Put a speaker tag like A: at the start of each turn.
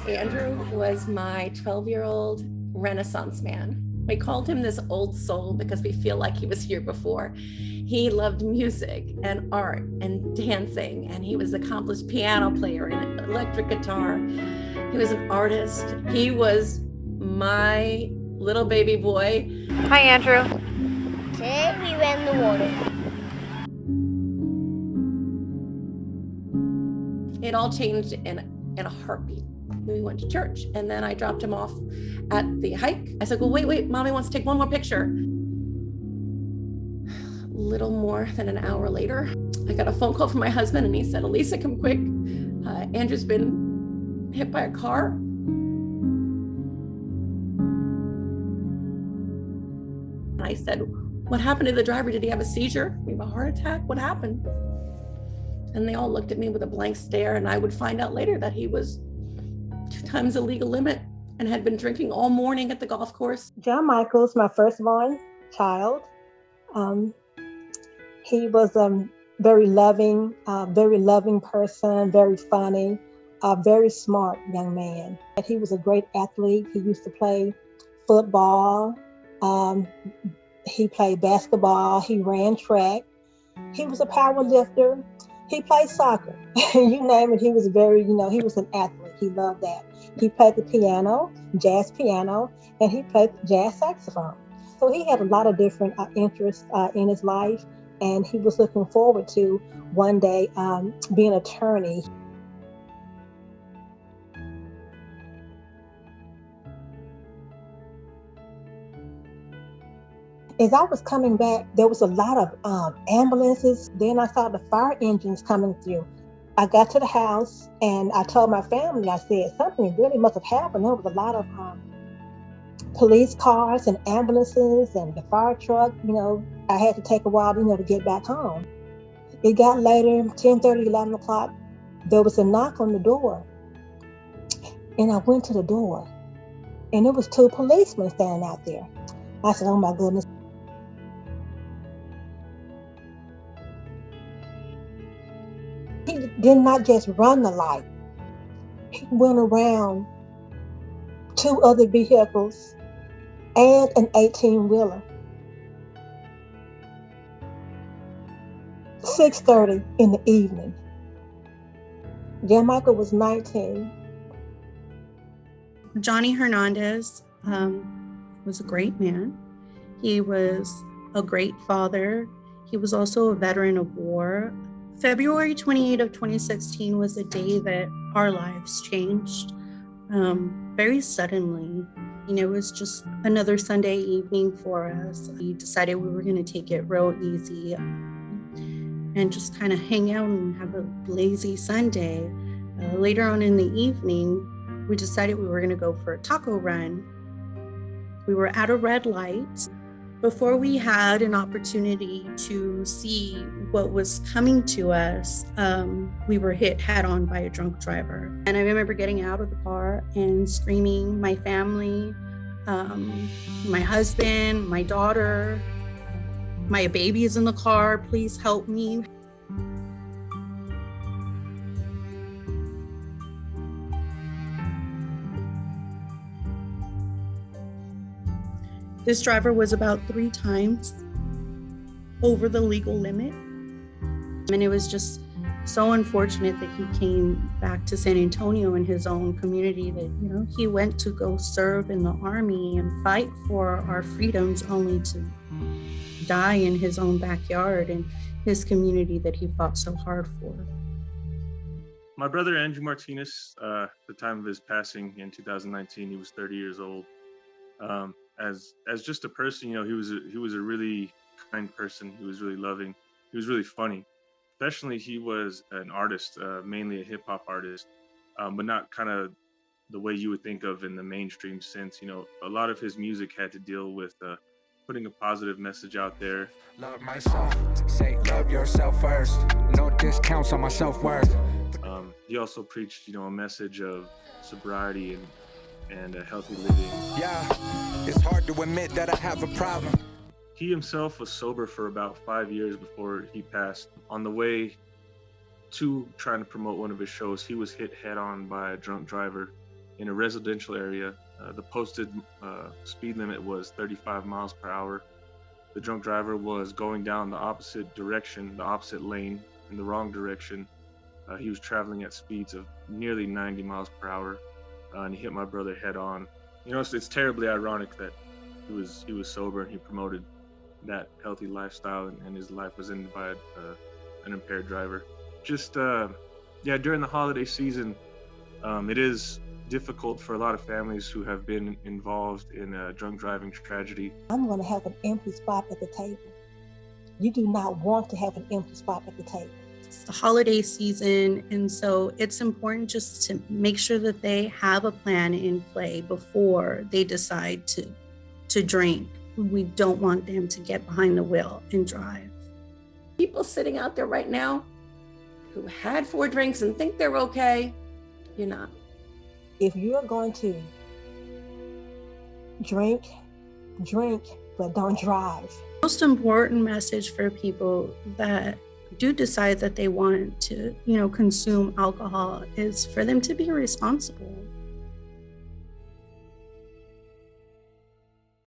A: Andrew was my 12-year-old Renaissance man. We called him this old soul because we feel like he was here before. He loved music and art and dancing, and he was an accomplished piano player and electric guitar. He was an artist. He was my little baby boy.
B: Hi, Andrew.
C: Today we ran the water.
A: It all changed in a heartbeat. We went to church, and then I dropped him off at the hike. I said, well, wait, Mommy wants to take one more picture. Little more than an hour later, I got a phone call from my husband, and he said, Alisa, come quick. Andrew's been hit by a car. I said, what happened to the driver? Did he have a seizure? Did he have a heart attack? What happened? And they all looked at me with a blank stare, and I would find out later that he was 2 times the legal limit and had been drinking all morning at the golf course.
D: John Michael's my firstborn child. He was a very loving person, very funny, a very smart young man. He was a great athlete. He used to play football. He played basketball. He ran track. He was a power lifter. He played soccer. You name it, he was he was an athlete. He loved that. He played the piano, jazz piano, and he played jazz saxophone. So he had a lot of different interests in his life, and he was looking forward to one day being an attorney. As I was coming back, there was a lot of ambulances. Then I saw the fire engines coming through. I got to the house and I told my family, I said, something really must have happened. There was a lot of police cars and ambulances and the fire truck. I had to take a while, to get back home. It got later, 10:30, 11 o'clock. There was a knock on the door. And I went to the door and there was 2 policemen standing out there. I said, oh my goodness. He did not just run the light. He went around 2 other vehicles and an 18-wheeler. 6:30 in the evening. John Michael was 19.
E: Johnny Hernandez was a great man. He was a great father. He was also a veteran of war. February 28 of 2016 was the day that our lives changed very suddenly. It was just another Sunday evening for us. We decided we were going to take it real easy and just kind of hang out and have a lazy Sunday. Later on in the evening, we decided we were going to go for a taco run. We were at a red light. Before we had an opportunity to see what was coming to us, we were hit head on by a drunk driver. And I remember getting out of the car and screaming, my family, my husband, my daughter, my baby is in the car, please help me. This driver was about 3 times over the legal limit. And it was just so unfortunate that he came back to San Antonio in his own community that, he went to go serve in the army and fight for our freedoms only to die in his own backyard and his community that he fought so hard for.
F: My brother, Andrew Martinez, at the time of his passing in 2019, he was 30 years old. As just a person, he was a really kind person. He was really loving. He was really funny. Especially, he was an artist, mainly a hip hop artist, but not kind of the way you would think of in the mainstream sense. A lot of his music had to deal with putting a positive message out there.
G: Love myself. Say love yourself first. No discounts on my self-worth.
F: He also preached, a message of sobriety and a healthy living.
G: Yeah, it's hard to admit that I have a problem.
F: He himself was sober for about 5 years before he passed. On the way 2 trying to promote one of his shows, he was hit head on by a drunk driver in a residential area. The posted speed limit was 35 miles per hour. The drunk driver was going down the opposite direction, the opposite lane, in the wrong direction. He was traveling at speeds of nearly 90 miles per hour, and he hit my brother head on. You know, it's terribly ironic that he was sober and he promoted that healthy lifestyle, and his life was ended by an impaired driver. Just during the holiday season, it is difficult for a lot of families who have been involved in a drunk driving tragedy.
D: I'm going to have an empty spot at the table. You do not want to have an empty spot at the table.
E: It's the holiday season, and so it's important just to make sure that they have a plan in play before they decide to drink. We don't want them to get behind the wheel and drive.
A: People sitting out there right now who had 4 drinks and think they're okay, you're not.
D: If you're going to drink, but don't drive.
E: Most important message for people that do decide that they want to, consume alcohol is for them to be responsible.